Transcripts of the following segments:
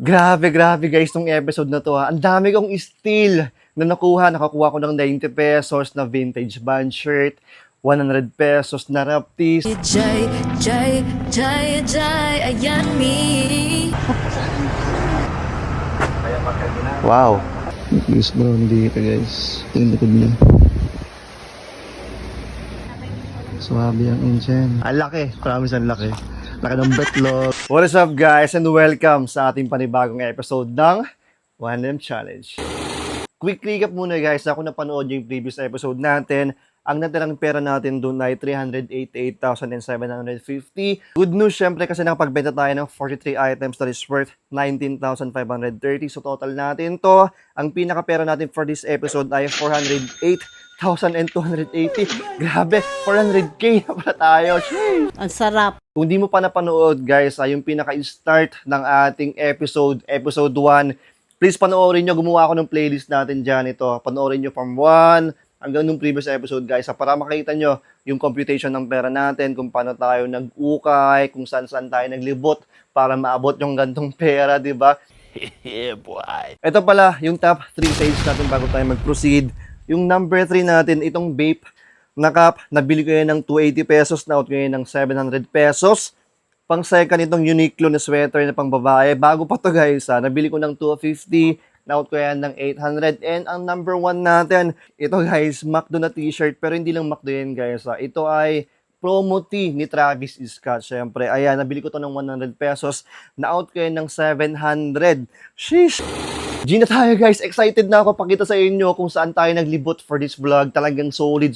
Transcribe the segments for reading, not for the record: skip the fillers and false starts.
Grabe, grabe guys, tong episode na to ha. Ang dami kong steal na nakuha. Nakakuha ko ng 90 pesos na vintage band shirt, 100 pesos na raptis. Jai, Jai, Jai, Jai, ayan me. Wow. Chris Brown dito guys. Yung likod niya. Swabe ang inchen. Ang laki. Promise ang laki. Laki ng betlog. What is up guys and welcome sa ating panibagong episode ng 1M Challenge. Quick recap muna guys. Ako napanood yung previous episode natin. Ang natirang pera natin doon ay 388,750. Good news syempre kasi nakapagbenta tayo ng 43 items that is worth 19,530. So total natin to. Ang pinaka-pera natin for this episode ay 408,280. Grabe, 400k na pala tayo. Sheesh! Ang sarap. Kung di mo pa napanood guys, ay yung pinaka-start ng ating episode 1. Please panoorin nyo, gumawa ako ng playlist natin dyan. Ito, panoorin nyo from 1 hanggang nung previous episode guys, para makita nyo yung computation ng pera natin, kung paano tayo nag-ukay, kung saan-saan tayo naglibot para maabot yung gantong pera, di ba? Yeah, boy. Ito pala, yung top 3 sales natin bago tayo mag-proceed. Yung number 3 natin, itong vape na cup, nabili ko yan ng 280 pesos, na-out ko yan ng 700 pesos. Pang second, itong Uniqlo na sweater na pang babae. Bago pa to guys, nabili ko ng 250, na-out ko yan ng 800. And ang number 1 natin, ito guys, McDo na t-shirt. Pero hindi lang McDo yan guys. Ito ay promo tee ni Travis Scott. Siyempre, ayan, nabili ko to ng 100 pesos. Na-out ko yan ng 700. Sheesh! G na tayo guys, excited na ako pakita sa inyo kung saan tayo naglibot for this vlog. Talagang solid.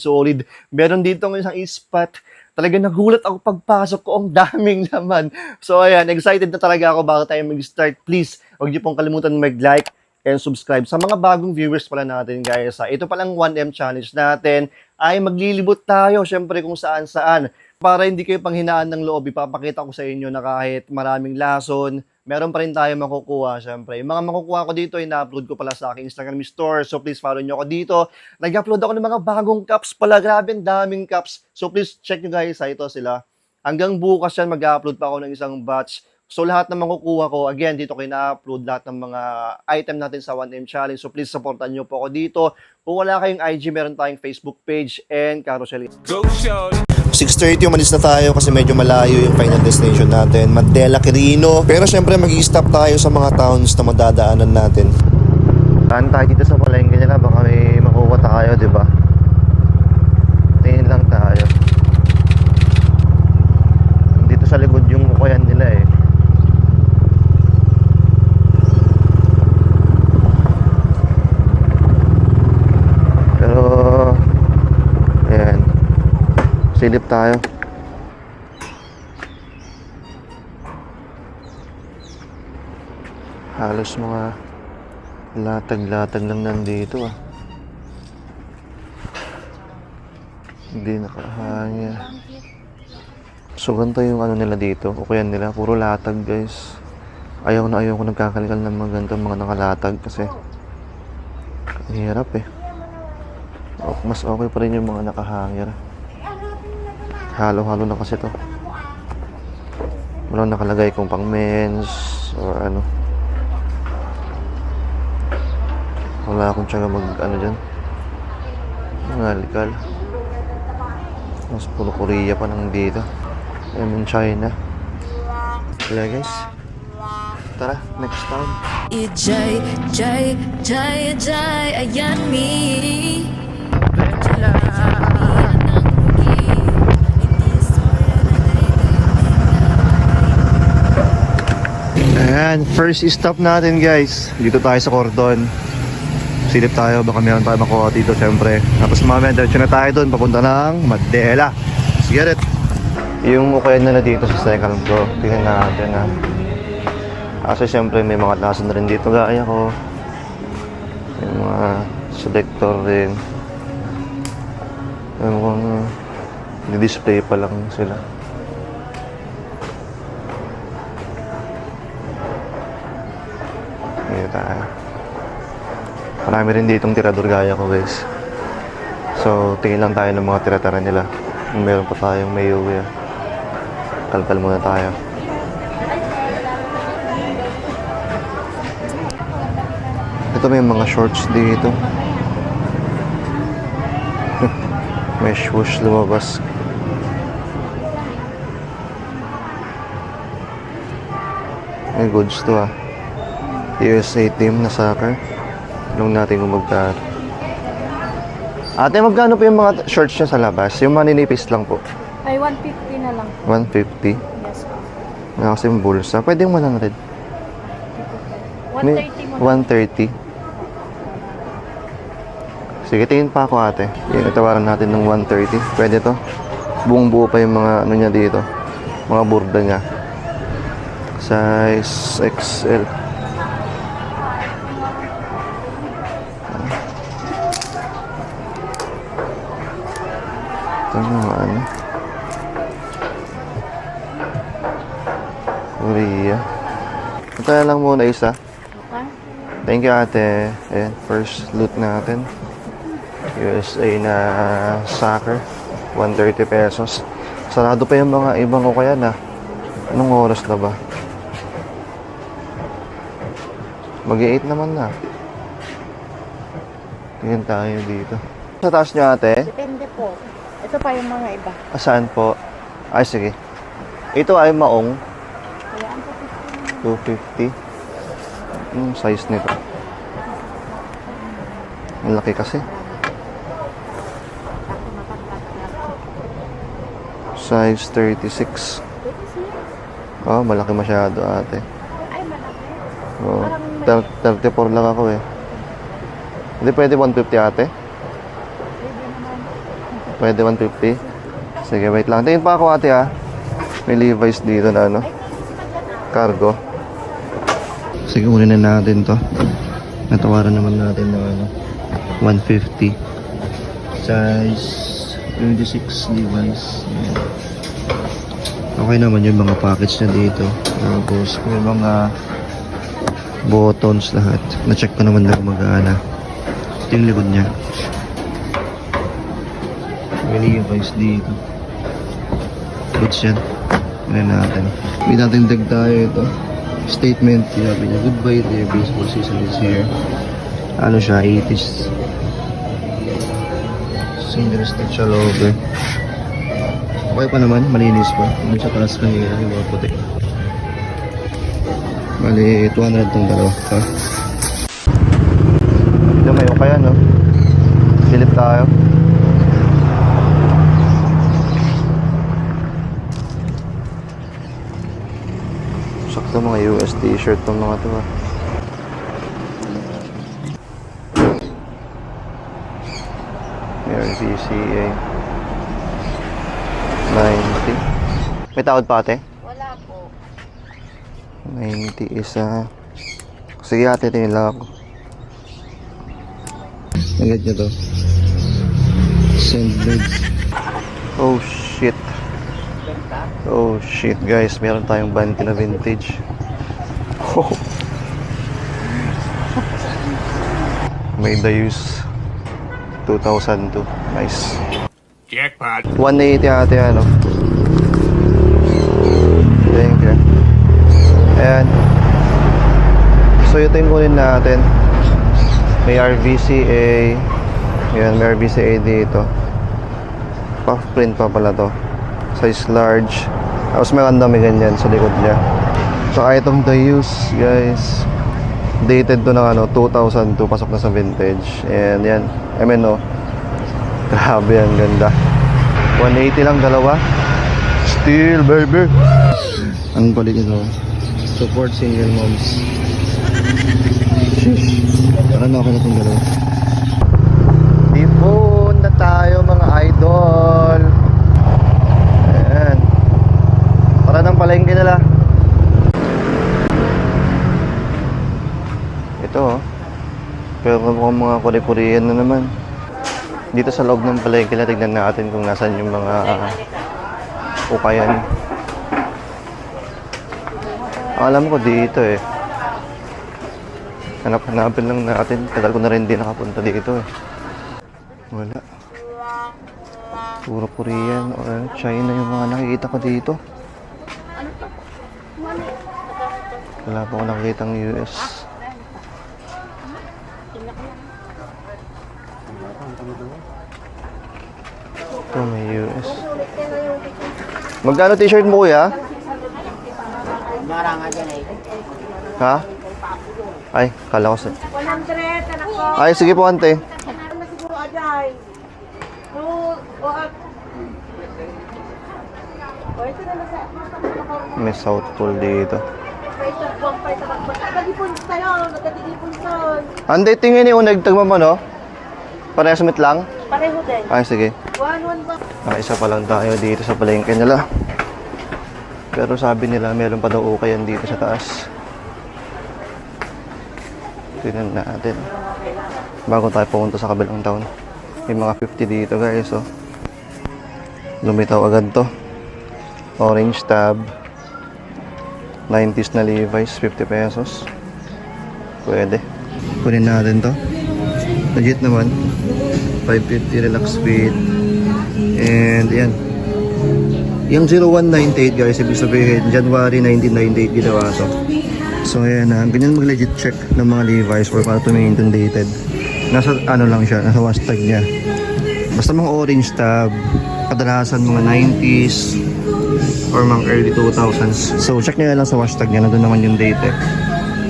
Meron dito ng isang spot. Talagang nagulat ako pagpasok ko, ang daming laman. So ayan, excited na talaga ako bago tayo mag-start. Please, huwag niyo pong kalimutan mag-like and subscribe. Sa mga bagong viewers pala natin guys, ito palang 1M challenge natin ay maglilibot tayo syempre kung saan-saan. Para hindi kayo panghinaan ng loob, ipapakita ko sa inyo na kahit maraming lason, meron pa rin tayo makukuha syempre. Yung mga makukuha ko dito, ina-upload ko pala sa aking Instagram store. So please follow nyo ako dito. Nag-upload ako ng mga bagong cups pala. Grabe, ang daming cups. So please check nyo guys, ito sila. Hanggang bukas yan, mag-upload pa ako ng isang batch. So lahat ng makukuha ko, again, dito ko na-upload lahat ng mga item natin sa 1M Challenge. So please supportan nyo po ako dito. Kung wala kayong IG, meron tayong Facebook page and carousel. Go show! 6:30 umalis na tayo kasi medyo malayo yung final destination natin, Mandela, Quirino. Pero syempre mag-i-stop tayo sa mga towns na madadaanan natin. Saan tayo dito sa palengke nila? Baka may makuha tayo, di ba? Tingin lang tayo. Dito sa likod yung kukuyan nila eh. Pero ayan, silip tayo. Halos mga latag-latag lang nandito Hindi nakahangin. So ganito yung ano nila dito, ukuyan nila, puro latag guys. Ayaw ko nagkakalikal ng mga ganito, mga nakalatag kasi hirap eh. Mas okay pa rin yung mga nakahangir. Halo-halo na kasi to. Walang nakalagay kung pang men's or ano. Wala akong tiyaga dyan. Mga likal. Mas puro Korea pa nang dito. I'm in China. Kaya guys, tara, next town. Jai, Jai, Jai, Jai, ayan me. Ayan, first stop natin guys. Dito tayo sa Cordon. Silip tayo, baka meron tayo makuha dito syempre. Tapos mamaya, diretso na tayo doon, papunta ng Mandela. Let's get it! Yung ukuyan nila dito sa second floor, tingnan natin Kasi syempre may mga lason na rin dito gaya ko. May mga selector rin. May mga di-display pa lang sila. Dito tayo. Marami rin ditong tirador gaya ko guys. So tingin lang tayo ng mga tira-tira nila. Meron pa tayong may uwi. Kalkal muna tayo. Ito may mga shorts dito. May swoosh lumabas. May goods to ah. USA team na soccer. Alam natin kung magkano. Ate, magkano po yung mga shorts nyo sa labas? Yung maninipis lang po. Ay, 150 na lang. 150. Yes po. Wala kasi yung bulsa. Pwede yung 100. 130 mo. 130. Sige, tingin pa ako ate. Yan, itawaran natin ng 130. Pwede to. Buong buo pa yung mga ano niya dito. Mga burda niya. Size XL. Ito mga ano. Korea. Ito na lang muna isa. Okay. Thank you ate. Ayan, first loot natin. USA na soccer. 130 pesos. Sarado pa yung mga ibang o kaya na. Anong oras na ba? Mag-8 naman na. Tingnan tayo dito. Sa taas nyo ate? Depende po. Ito pa yung mga iba. Saan po? Ay sige. Ito ay maong. Kaya ang 250. Anong size nito? Ang laki kasi. Size 36. Oh, malaki masyado ate. Ay, malaki. Oh, 34 lang ako eh. Hindi pwede 150 ate? Pwede 150? Sige, wait lang. Tingin pa ako ate ha. May Levi's dito na ano. Cargo. Sige, unin na natin to. Natawaran naman natin ng ano. 150. Size 26 Levi's. Ayan. Okay naman yung mga package na dito. Tapos may mga buttons lahat. Na-check ko naman na gumagana. Ito yung likod niya. May Levi's dito. Goods yan. Tignan natin. May natindag tayo ito. Statement. Sabi niya, goodbye dear, baseball season is here. Ano siya, 80s. Single stitch all over. Okay pa naman, malinis pa. Doon sa taas kanina, yung mga puti. Bali, 200 tong dalawa. Ha? Ito may kaya, no? Silip tayo. Sakto mga US t-shirt tong mga to, ha? Meron CCA 90. May tawad pa ate? Wala po. 90 isa. Sige ate, tingin lang ako. Agad nyo to. Send bids. Oh shit. Oh shit guys, meron tayong banti na vintage. Oh. May Dayus 2002. Nice. Jackpot. 180 ate ano. Thank you. Ayan. So ito yung kunin natin. May RVCA. Ayan, may RVCA dito. Puff print pa pala to. Size large. Tapos may kandami ganyan sa likod niya. So itong Dayus guys. Dated to ng ano, 2002. Pasok na sa vintage. And yan. MNO. Grabe yan, ganda. 180 lang dalawa. Steel baby. Ang balik ito. Support single moms. Sheesh. Parang ako na itong dalawa. Tipon na tayo mga idol. Ayan. Para ng palengke nila. Ito oh. Pero mukhang mga kuri-kurian na naman. Dito sa loob ng palengke na tignan natin kung nasan yung mga ukayan. Alam ko dito eh. Hanap-hanapin lang natin. Tagal ko na rin din nakapunta dito eh. Wala. Puro Korean or China yung mga nakikita ko dito. Wala pa ako nakikita ng US. Ito may US. Magkano t-shirt mo kuya? Ha? Ay, kala ko sa... 100, anak ko. Ay, sige po ante. Ano siguro ajay? O, ito na nasa. May South Pole dito. Buwang pa ito. Nagkadipon tayo. Nagkadipon son. Ante, tingin yung nagtagma mo, no? Parehas mit lang? Pareho din. Ay, sige. 1 ba? Isa pa lang tayo dito sa palengke nila. Pero sabi nila meron pa daw ukayan dito sa taas. Tingnan natin. Bago tayo pumunta sa kabilang town. May mga 50 dito guys, oh. Lumitaw agad to. Orange tab. 90s na Levi's, 50 pesos. Pwede. Kunin natin to. Legit naman. 550 relax fit. And yan. Yung 0198 guys, ibig sabihin, January 1998 ginawa to. So ayan na, ganyan mag-legit check ng mga Levi's or para tumingin dated. Nasa ano lang siya, nasa hashtag niya. Basta mga orange tab, kadalasan mga 90s or mga early 2000s. So check nyo lang sa hashtag niya, nandun naman yung date.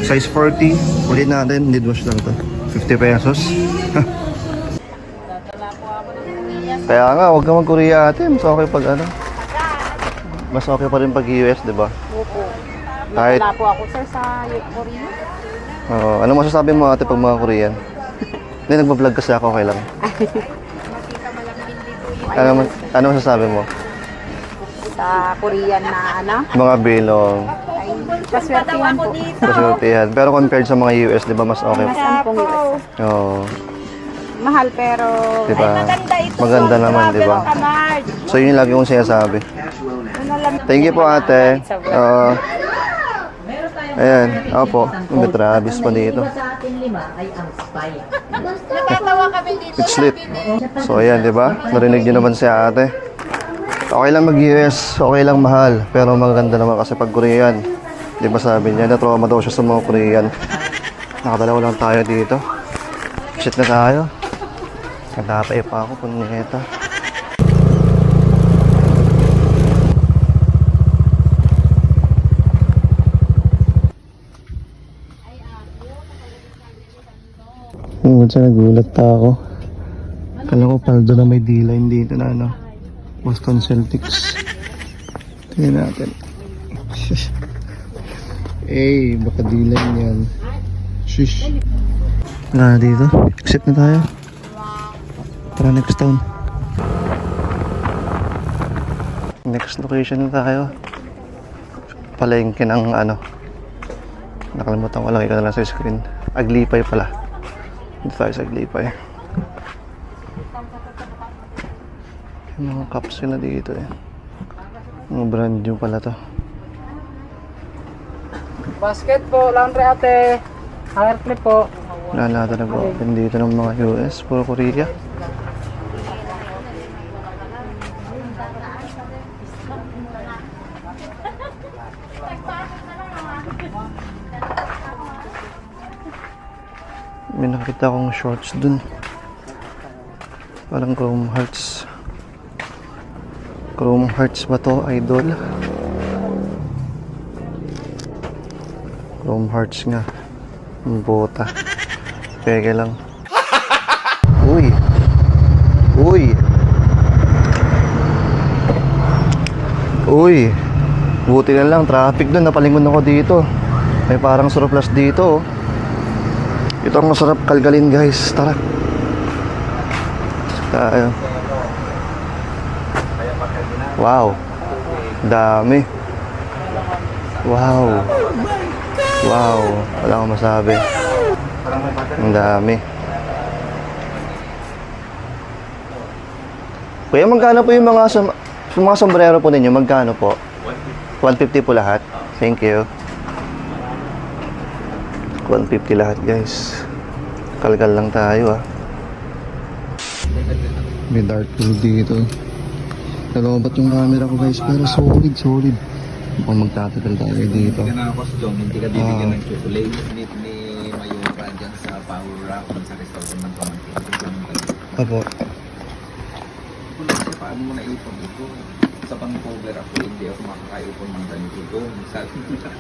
Size 40, ulit natin, need wash lang to. 50 pesos. Kaya nga, huwag ka mag-Korea ate, mas okay pag ano. Mas okay pa rin pag US, di ba? Opo. Kahit, Wala po ako sir sa Korea. ano masasabi mo ate pag mga Korean? Hindi, nagbablog kasi ako, okay lang. Ano masasabi mo? Sa Korean na ano? Mga bilong, Ay, paswertihan po. kasultihan. Pero compared sa mga US, di ba mas okay? Mas ampong US. Oo, Mahal pero... di ba? Maganda naman, di ba? So yun yung lagi kong sinasabi. Thank you po ate. Ayan, opo. May Travis pa dito. It's lit. So ayan, di ba? Narinig niyo naman si ate. Okay lang mag-US, okay lang mahal. Pero maganda naman kasi pag Korean. Di ba sabi niya, na-trauma daw siya sa mga Korean. Nakadalawa lang tayo dito. Shit na tayo. Nagtatay pa ako, punyeta. Minsan nagulat pa ako. Kala ko paldo na may D-line dito na ano. Boston Celtics. Tingnan natin. Eh, baka D-line yan. Shish. Wala na dito. Exit na tayo. Para next town. Next location na tayo. Palengke ng ano. Nakalimutan ko lang, ikaw na lang sa screen. Aglipay pala. Dito tayo sa Aglipay. Yung mga capsule na dito eh. Mga brand new pala to. Basket po, laundry ate. Hanger clip po. Wala natin nag-open dito ng mga US, puro Korea. May nakita akong shorts dun. Parang Chrome Hearts. Chrome Hearts ba to, idol? Chrome Hearts nga. Ang bota. Peke lang. Uy! Uy! Uy! Buti na lang, traffic dun. Napalingon ako dito. May parang surplus dito, oh. Ito ang masarap kalgalin guys. Tara. Tayo. Wow. Dami. Wow. Wow. Wala akong masabi. Ang dami. Kuya, magkano po yung mga sombrero po ninyo? Magkano po? 150 po lahat. Thank you. 150 lahat guys. Kalkal lang tayo ah. May dark pool dito. Nalobat yung camera ko guys, pero solid. Mukhang magtatagal tayo dito. Yan ako sa John, hindi ka bibigyan ng chocolate. Ni Mayura dyan sa Power Rock sa restaurant ng pamangkin. Opo. Kasi paano mo naipon ito? Sa pang-cover ako, hindi ako makakaipon ng ganito doon. Sabi nila.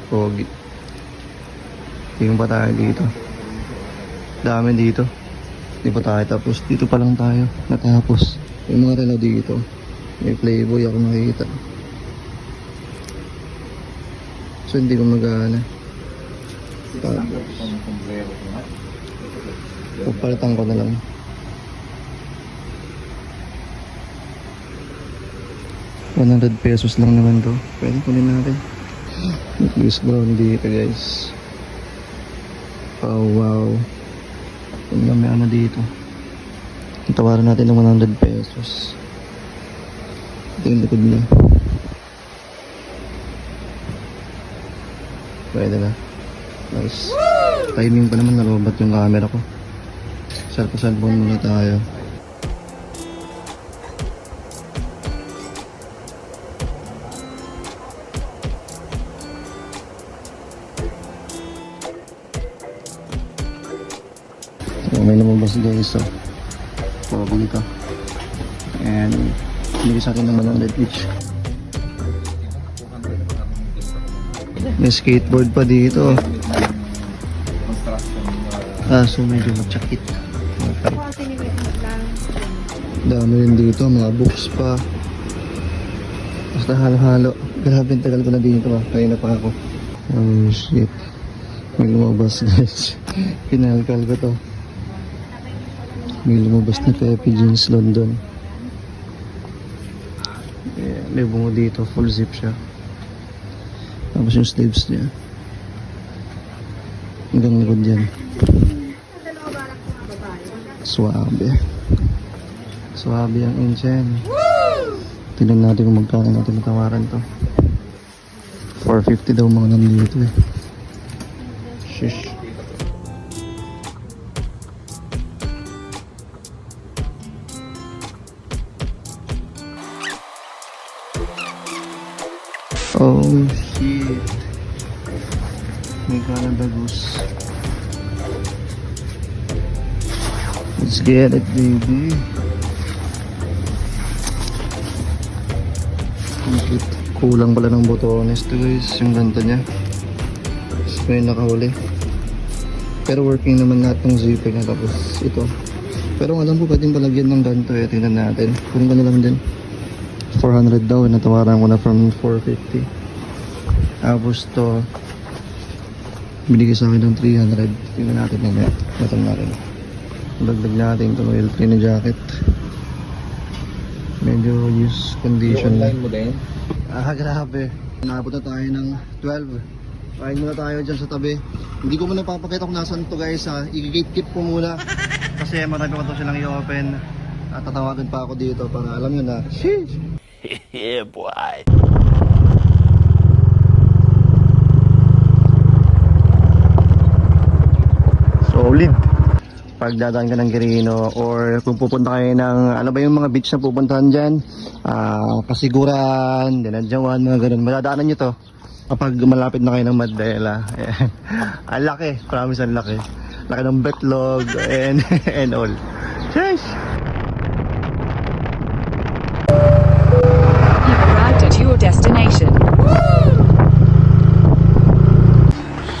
Pogi. Tingin pa tayo dito. Dami dito. Hindi pa tayo tapos. Dito pa lang tayo. Natapos. Yung mga relo dito. May Playboy ako nakikita. So hindi ko mag-aana. Tapos. Pang-sombrero ko na. Pagpalitan ko na lang. ₱100 lang naman to. Pwede kunin natin. Please brown dito guys. Oh wow. Ang may ano dito. Tawaran natin ng ₱100. Ito yung likod niya. Pwede na. Nice. Timing pa naman, nalobat yung camera ko. Cellphone muna tayo. So, may lumabas guys. So, pabili ka. And, bigay sa akin ng 100 each. May skateboard pa dito. Construction. So medyo matsakit. Dami rin dito, mga books pa. Basta halo-halo. Grabe, ang tagal ko na dito Kaya na pa ako. Oh shit. May lumabas guys. Pinalkal ko to. May lumabas na Pepe Jeans London. May bungo dito, full zip siya. Tapos yung sleeves niya. Hanggang likod yan. Suwabe. Suwabe ang inchen. Tignan natin kung magkano natin matawaran to. 450 daw mga nandito eh. Shish. Oh shit. May Canada Goose. Let's get it, baby. Complete. Kulang pala ng botones to guys. Yung ganito niya. Tapos may nakahuli. Pero working naman lahat ng zipper niya. Tapos ito. Pero alam ko pwedeng palagyan ng ganito eh. Tingnan natin. Kung ano lang din. 400 daw. Natawaran ko na from 450. Tapos to. Binigay sa akin ng 300. Tingnan natin mamaya. Matang natin. Dagdag natin itong L3 na jacket. Medyo use condition lang. Online mo din? Grabe. Naabot na tayo ng 12. Kain muna tayo dyan sa tabi. Hindi ko muna papakita kung nasan to guys ha. I-gatekeep ko muna. Kasi marami pa to silang i-open. At tatawagan pa ako dito para alam nyo na. Sheesh! Yeah, boy. Solid. Pag dadaan ka ng Quirino or kung pupunta kayo ng ano ba yung mga beach na pupuntahan dyan, Kasiguran, Dinadjawan, mga ganun, madadaanan nyo to kapag malapit na kayo ng Mandela. Ayan. Ang laki, promise ang laki. Laki ng betlog and all. Sheesh! You've arrived at your destination.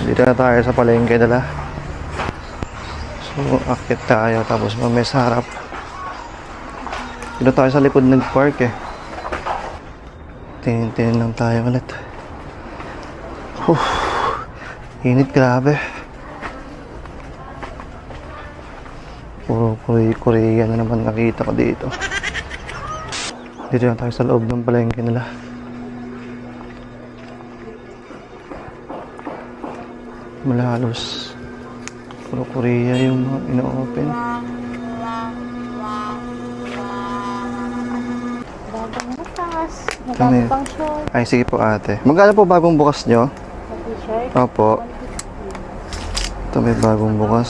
Dito na tayo sa palengke nila. So, akit tayo tapos mamaya sa harap. Dito tayo sa likod nag-park eh. Tingin lang tayo ulit. Init, grabe. Puro Korea na naman nakita ko dito. Dito na tayo sa loob ng palengke nila. Malalos. Puro Korea yung mga ino-open. Bagong bukas. Kami. Magkano pang short? Ay, sige po ate. Magkano po bagong bukas nyo? T-shirt? Opo. Ito may bagong bukas.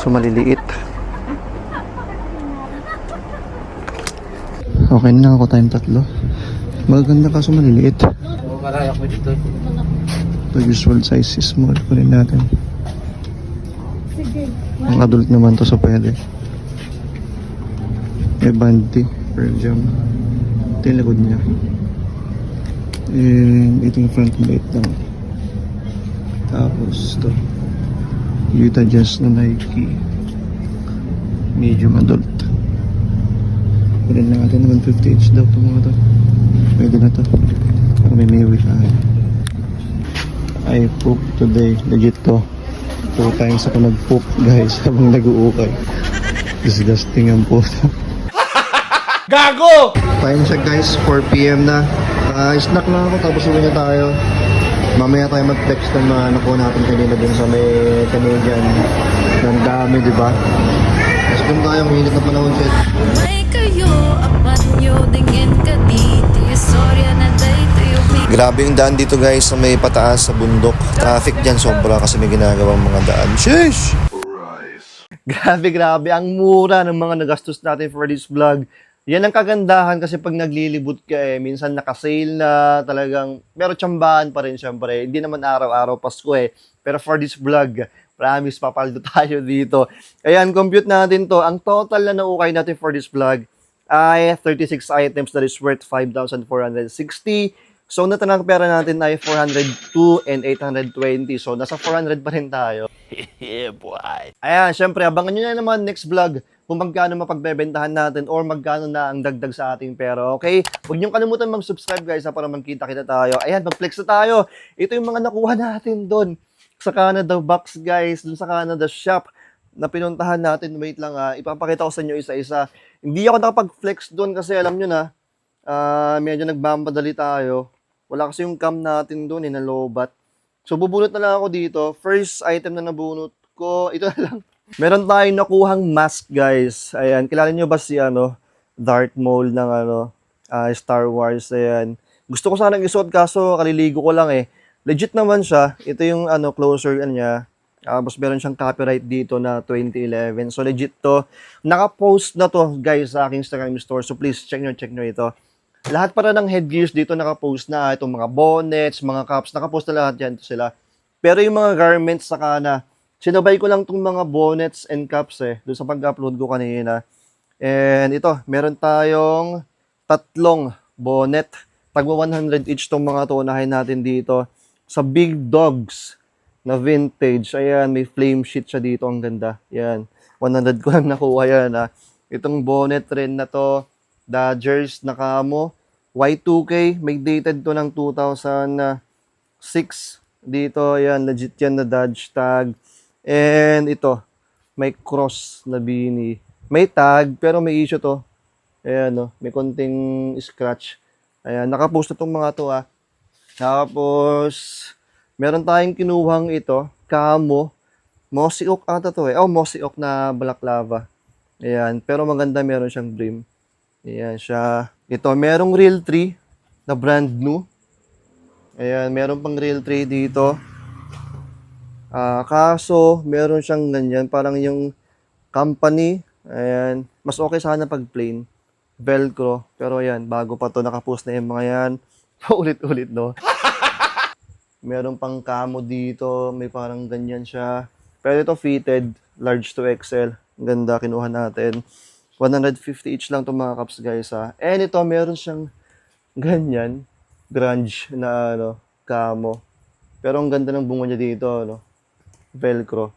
So maliliit. Okay na ako tayong 3. Maganda kaso maliliit. Oo, karaya ko dito. Ito usual size is small. Kunin natin. Sige. Ang adult naman to, so pwede. May banty, Pearl Jam. Ito yung likod niya. And ito yung front light lang. Tapos ito. Utah Jazz na Nike. Medium adult. Pwede lang natin 150H daw itong mga to. Pwede na to. Para may may tayo. I poop today. Legit to. 2 times ako nag-poop guys habang nag-uukay. Disgusting ang puto. Gago! Time check guys, 4 PM na. Snack lang ako tapos uwi na tayo. Mamaya tayo mag-flex ng mga nakuha natin kanina dun sa may Canadian. Ang dami, di ba? Tapos dun tayo, mainit na panahon shit. May kayo, apat nyo, dingin ka dito. Istorya na dito yung Grabe yung daan dito guys sa may pataas sa bundok. Traffic dyan sobra kasi may ginagawang mga daan. Sheesh! Grabe. Ang mura ng mga nagastos natin for this vlog. Yan ang kagandahan kasi pag naglilibot ka minsan nakasale na talagang, pero tsambahan pa rin syempre. Hindi naman araw-araw Pasko Pero for this vlog, promise papaldo tayo dito. Ayan, compute natin to. Ang total na naukay natin for this vlog ay 36 items that is worth 5,460. So, natanang pera natin ay 402 and 820. So, nasa 400 pa rin tayo. Yeah, boy. Ayan, syempre, abangan nyo na naman next vlog kung magkano mapagbebentahan natin or magkano na ang dagdag sa ating pera, okay? Huwag niyong kalimutan mag-subscribe guys para magkita-kita tayo. Ayan, mag-flex na tayo. Ito yung mga nakuha natin doon sa Canada box guys, doon sa Canada shop na pinuntahan natin. Wait lang ipapakita ko sa inyo isa-isa. Hindi ako nakapag-flex doon kasi alam nyo na, medyo nagmamadali tayo. Wala kasi yung cam natin doon, nalobat. So, bubunot na lang ako dito. First item na nabunot ko, ito na lang. Meron tayong nakuhang mask, guys. Ayan, kilala nyo ba si, Darth Maul ng, Star Wars, ayan. Gusto ko sanang isuot, kaso kaliligo ko lang, Legit naman siya. Ito yung, closer niya. Tapos meron siyang copyright dito na 2011. So, legit to. Naka-post na to, guys, sa aking Instagram store. So, please, check nyo ito. Lahat para ng headgears dito naka-post na. Itong mga bonnets, mga caps, naka-post na lahat yan sila. Pero yung mga garments saka na, sinabay ko lang itong mga bonnets and caps doon sa pag-upload ko kanina. And ito, meron tayong 3 bonnet. Tagwa 100 each itong mga to. Unahin natin dito. Sa Big Dogs na vintage. Ayan, may flame sheet siya dito. Ang ganda. Ayan, 100 ko lang nakuha yan. Itong bonnet rin na to. Dodgers na camo. Y2K. May dated to ng 2006. Dito, ayan, legit yan na Dodge tag. And ito, may cross na beanie. May tag, pero may issue to. Ayan, may konting scratch. Ayan, nakapost na itong mga to, Tapos, meron tayong kinuhang ito, camo. Mossy oak ata to, Mossy oak na balaclava. Ayan, pero maganda, meron siyang brim. Ayan siya. Ito, merong Real 3 na brand new. Ayan, meron pang Real 3 dito. Kaso, meron siyang ganyan. Parang yung company. Ayan. Mas okay sana pag plain. Velcro. Pero ayan, bago pa to nakapost na yung mga yan. Ulit-ulit, no? Meron pang camo dito. May parang ganyan siya. Pero ito fitted. Large to XL. Ganda, kinuha natin. 150 each lang itong mga cups, guys, And ito, meron siyang ganyan. Grunge na, camo. Pero ang ganda ng bunga niya dito, Velcro.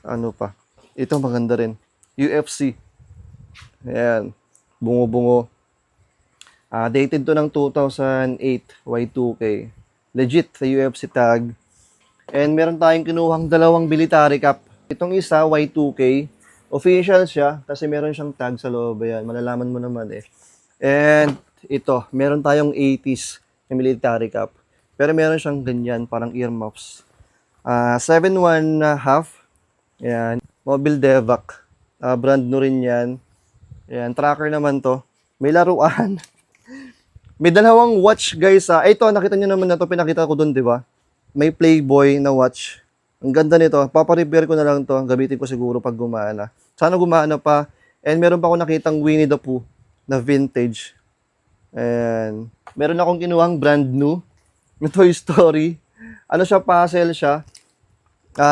Ano pa? Ito maganda rin. UFC. Ayan. Bungo-bungo. Dated to ng 2008. Y2K. Legit sa UFC tag. And meron tayong kinuhang 2 military cap. Itong isa, Y2K. Official siya kasi meron siyang tag sa loob. Ayan. Malalaman mo naman And ito, meron tayong 80s na military cap. Pero meron siyang ganyan, parang earmuffs. 7.1 half. Ayan. Mobile Devac. Brand new rin yan. Ayan. Tracker naman to. May laruan. May 2 watch, guys. Ito, nakita nyo naman na to. Pinakita ko dun, di ba? May Playboy na watch. Ang ganda nito. Paparepair ko na lang to. Gamitin ko siguro pag gumana. Sana gumana pa. And meron pa ako nakitang Winnie the Pooh na vintage. And meron akong kinuhang brand new. Yung Toy Story. Ano siya, puzzle siya.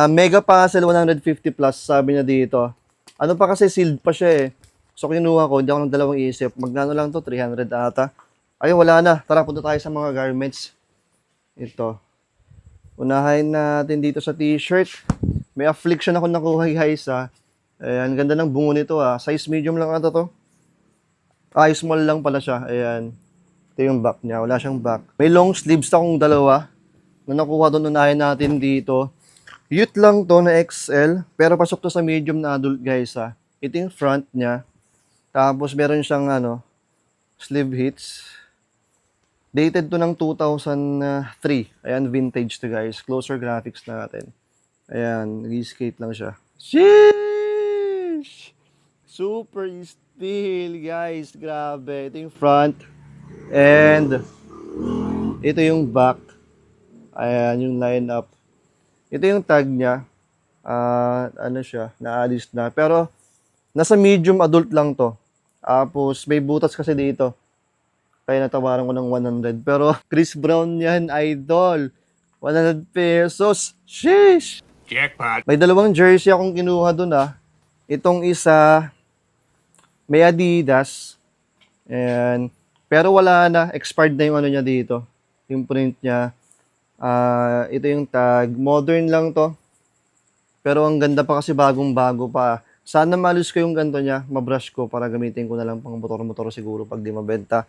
Mega Puzzle 150 plus, sabi niya dito. Ano pa kasi, sealed pa siya eh. So kinuha ko, hindi ako ng dalawang isip. Magkano lang to? 300 ata. Ay, wala na. Tara, punta tayo sa mga garments. Ito. Unahin natin dito sa t-shirt. May affliction ako nakuha guys ha. Ayan, ganda ng bungo nito ha. Size medium lang ata to. Ay, small lang pala siya. Ayan. Ito yung back niya. Wala siyang back. May long sleeves akong dalawa. Na nakuha doon, unahin natin dito. Youth lang to na XL. Pero pasok to sa medium na adult guys ha. Ito yung front niya. Tapos meron siyang sleeve hits. Dated to ng 2003. Ayan, vintage to guys. Closer graphics natin. Ayan, reskate lang siya. Sheesh! Super steel guys. Grabe. Ito yung front. And ito yung back. Ayan, yung line up. Ito yung tag niya. Ano siya, naalis na. Pero, nasa medium adult lang to. Tapos, may butas kasi dito. Kaya natawaran ko ng 100. Pero, Chris Brown yan, idol. 100 pesos. Sheesh! Jackpot. May dalawang jersey akong kinuha dun Itong isa, may Adidas. Ayan. Pero wala na. Expired na yung ano niya dito. Yung print niya. Ito yung tag. Modern lang to. Pero ang ganda pa kasi bagong-bago pa. Sana malus ko yung ganto niya. Mabrush ko para gamitin ko na lang pang motor-motor siguro pag di mabenta.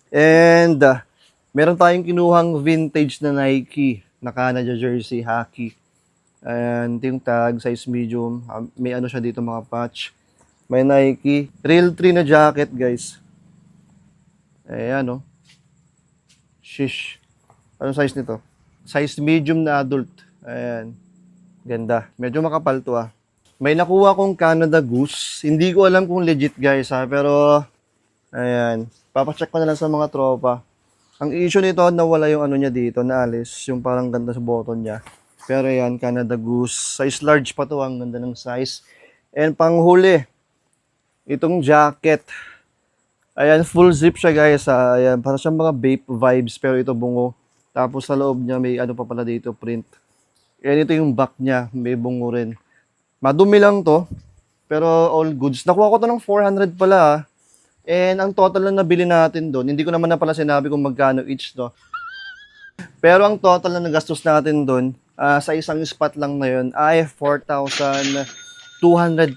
And meron tayong kinuhang vintage na Nike na Canada jersey, hockey. And ito yung tag, size medium. May ano siya dito mga patch. May Nike. Real 3 na jacket guys. Ayan Shish. Anong size nito? Size medium na adult. Ayan. Ganda. Medyo makapal to May nakuha kong Canada Goose. Hindi ko alam kung legit guys pero ayan. Papacheck ko na lang sa mga tropa. Ang issue nito, nawala yung ano niya dito, naalis. Yung parang ganda sa button niya. Pero ayan, Canada Goose. Size large pa to, ang ganda ng size. And panghuli, itong jacket. Ayan, full zip siya guys Ayan, para siyang mga vape vibes pero ito bungo. Tapos sa loob niya may ano pa pala dito, print. Ayan, ito yung back niya, may bungo rin. Madumi lang to, pero all goods. Nakuha ko to ng 400 pala And ang total na nabili natin doon, hindi ko naman na pala sinabi kung magkano each to. Pero ang total na nagastos natin doon, sa isang spot lang na yun, ay 4,200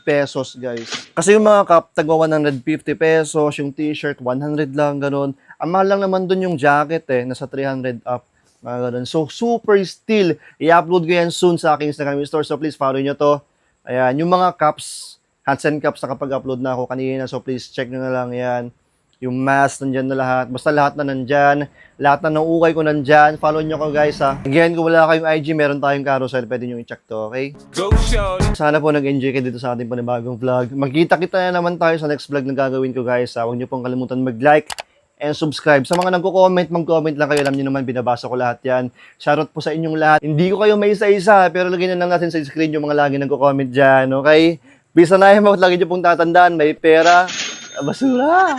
pesos, guys. Kasi yung mga cup, tagwa 150 pesos, yung t-shirt, 100 lang, ganun. Ang mahal lang naman doon yung jacket, nasa 300 up. Mga ganun. So, super steal. I-upload ko yan soon sa aking Instagram store. So, please follow nyo to. Ayan, yung mga cups, hats and cups, nakapag-upload na ako kanina. So, please check nyo na lang yan. Yung mask, nandyan na lahat. Basta lahat na nandyan. Lahat na nauukay ko nandyan. Follow nyo ko, guys, ha. Again, kung wala kayong IG, meron tayong carousel. Pwede nyo i-check to, okay? Go show! Sana po nag-enjoy kayo dito sa ating panibagong vlog. Magkita-kita na naman tayo sa next vlog na gagawin ko, guys, ha. Huwag nyo pong kalimutan mag-like and subscribe. Sa mga nagko-comment, mag-comment lang kayo. Alam nyo naman, binabasa ko lahat yan. Shoutout po sa inyong lahat. Hindi ko kayo may isa-isa, pero lagyan na lang natin sa screen yung mga lagi nagko-comment dyan, okay? Bisa na yung lagi nyo pong tatandaan, may pera, basura.